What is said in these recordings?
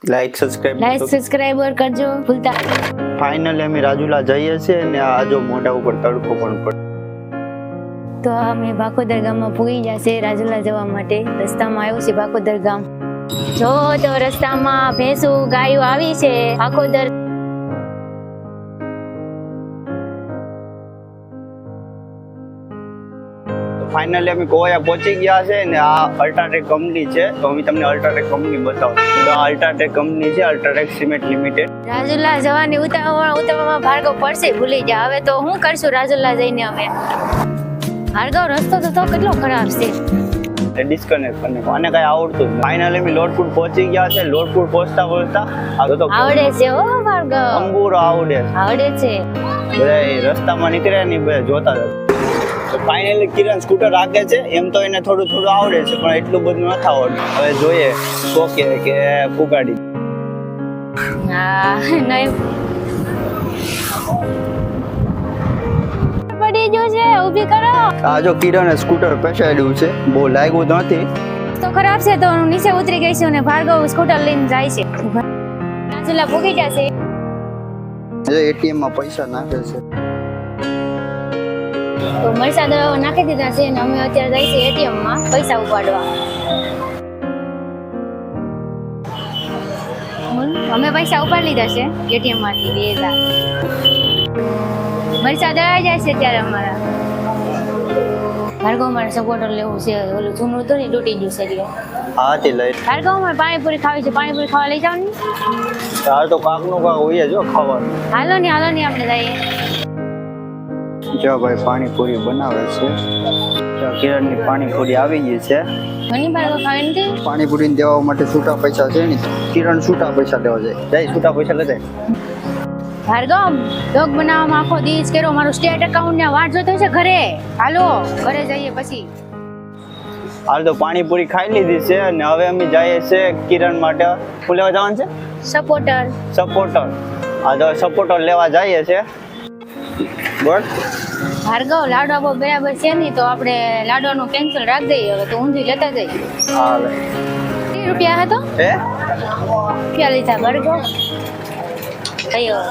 Subscriber કરજો ભૂલતા. Finally અમે રાજુલા જઈએ છીએ ને આ જો મોઢા ઉપર તડકો પણ પડે. તો અમે ભાકોદર ગામમાં પૂગી જશે રાજુલા જવા માટે. રસ્તામાં આવ્યું છે ભાકોદર ગામ. જો તો રસ્તામાં ભેંસું ગાયો આવી છે ભાકોદર. ફાઇનલી અમે કોયા પહોંચી ગયા છે ને આ અલ્ટ્રાટેક કંપની છે. તો અમે તમને અલ્ટ્રાટેક કંપની બતાવું. તો આ અલ્ટ્રાટેક કંપની છે, અલ્ટ્રાટેક સિમેન્ટ લિમિટેડ. રાજુલા જવાની ઉતાવળમાં ભાર્ગવ પડશે ભૂલી જા. હવે તો શું કરશું રાજુલા જઈને અમે? ભાર્ગવ રસ્તો તો કેટલો ખરાબ છે. ડિસ્કનેક્ટ કરીને આને કઈ આવડતું જ. ફાઇનલી અમે લોટપુર પહોંચી ગયા છે. લોટપુર પહોંચતા આ તો આવડે છે હો ભાર્ગવ. અંગૂરો આવડે છે. બધા રસ્તામાં નીકળ્યા ને બધા જોતા હતા. ફાઇનલી કિરણ સ્કૂટર રાખે છે. એમ તો એને થોડું આવડે છે પણ એટલું બધું નથી આવડતું. હવે જોઈએ શોકે કે ફુગાડી. હા નહીં પડી ગયું છે. ઊભી કરો. આ જો કિરણે સ્કૂટર પેસાડ્યું છે. બહુ લાગ્યું નથી. તો ખરાબ છે તો હું નીચે ઉતરી ગઈ છું અને ભાર્ગવ સ્કૂટર લઈને જાય છે. રાજુલા પૂગી જશે. એટીએમ માં પૈસા નાખે છે. તો મરસા દવા નાખી દીધા છે અને અમે અત્યારે જઈએ છીએ એટીએમ માં પૈસા ઉપાડવા. અમે પૈસા ઉપાડી લીધા છે એટીએમ માંથી 2000. મરસા દવા જાય છે ત્યારે અમારા. ભાર્ગવ મારે સપોર્ટર લેવું છે. ઓલું જૂનું હતું ને તૂટી ગયું છે એટલે. હા તે લઈ. ભાર્ગવ મારે પાણીપુરી ખાવી છે. પાણીપુરી ખાવા લઈ જાવ ને. તાર તો કાકનું કાક હોય જો ખાવાનું. હાલો ને આપણે જઈએ. જો ભાઈ પાણીપુરી બનાવે છે. કિરણની પાણીપુરી આવી ગઈ છે. ઘણી ભાર્ગવ ખાવી નથી. પાણીપુરી દેવા માટે છૂટા પૈસા છે ને. કિરણ છૂટા પૈસા દેવા જાય છૂટા પૈસા લે જાય. ભાર્ગવ ડોગ બનાવવામાં આખો દિવસ કર્યો. મારું સ્ટેટ એકાઉન્ટ ને વાટ જોતો છે ઘરે. હાલો ઘરે જઈએ પછી. હાલ તો પાણીપુરી ખાઈ લીધી છે અને હવે અમે જઈએ છે કિરણ માટે શું લેવા જવાનું છે? સપોર્ટર. હા તો સપોર્ટર લેવા જઈએ છે. બોલ ભાર્ગવ લાડવા બહુ બરાબર છે નહીં તો આપણે લાડવાનું કેન્સલ રાખી દઈએ. હવે તો ઊંધી લેતા જઈએ. હા રૂપિયા હતો હે રૂપિયા લીધા ભાર્ગવ. અયો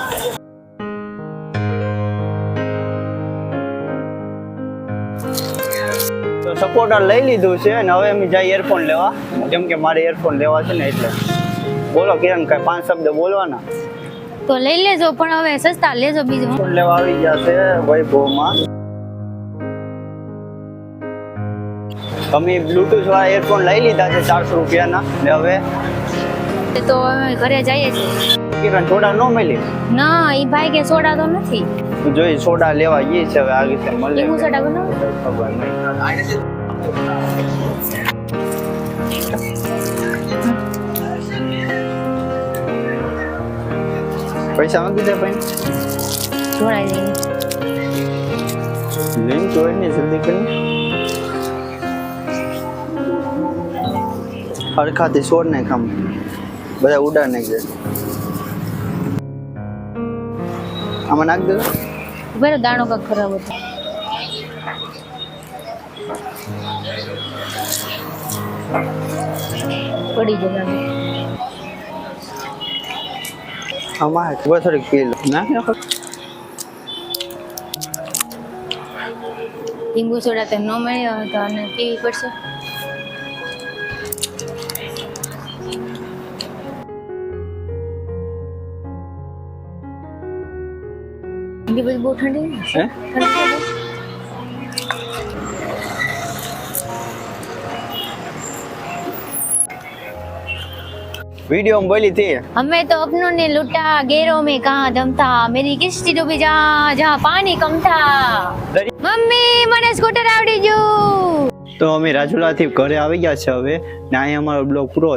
તો સપોર્ટર લઈ લીધું છે અને હવે અમે જઈએ એરફોન લેવા. કેમ કે મારે એરફોન લેવા છે ને એટલે. બોલો કિરણ કઈ 5 શબ્દ બોલવાના તો લઈ લેજો પણ હવે સસ્તા લેજો. બીજું એરફોન લેવા આવી ગયા છે વૈભવમાં. અમે બ્લૂટૂથ વાળા એરફોન લઈ લીધા છે 400 રૂપિયાના. ને હવે તો અમે ઘરે જઈએ છીએ. કિરણ સોડા ન મળી. ના ઈ ભાઈ કે સોડા તો નથી. તું જોઈ સોડા લેવા ગઈ છે. હવે આગે છે મળે. લીંબુ સોડા બનાવો. ખબર નહીં. પૈસા માંગી દે ભાઈ. જોડાઈ જઈએ. લિંક જોઈને જલ્દી કરી. હરખાથી સોડ ને ખામ બધા ઉડા નાખજે. આમાં નાખ દે. બરો દાણો કાક ખરાબ હતો. પડી જશે. આમાં ખબર થોડીક પી લો. નાખ લીંબુ સોડા તો ન મળ્યો તો અને પીવી પડશે. બહુ ઠંડી હે वीडियो में बोली थी हमें तो अपनों ने लूटा गैरों में कहाँ दम था मेरी किश्ती डूबी जहाँ पानी कम था मम्मी મને સ્કૂટર આવડી ગયું. તો અમે રાજુલા થી ઘરે આવી ગયા છે હવે ને અહીંયા અમારો બ્લોગ પૂરો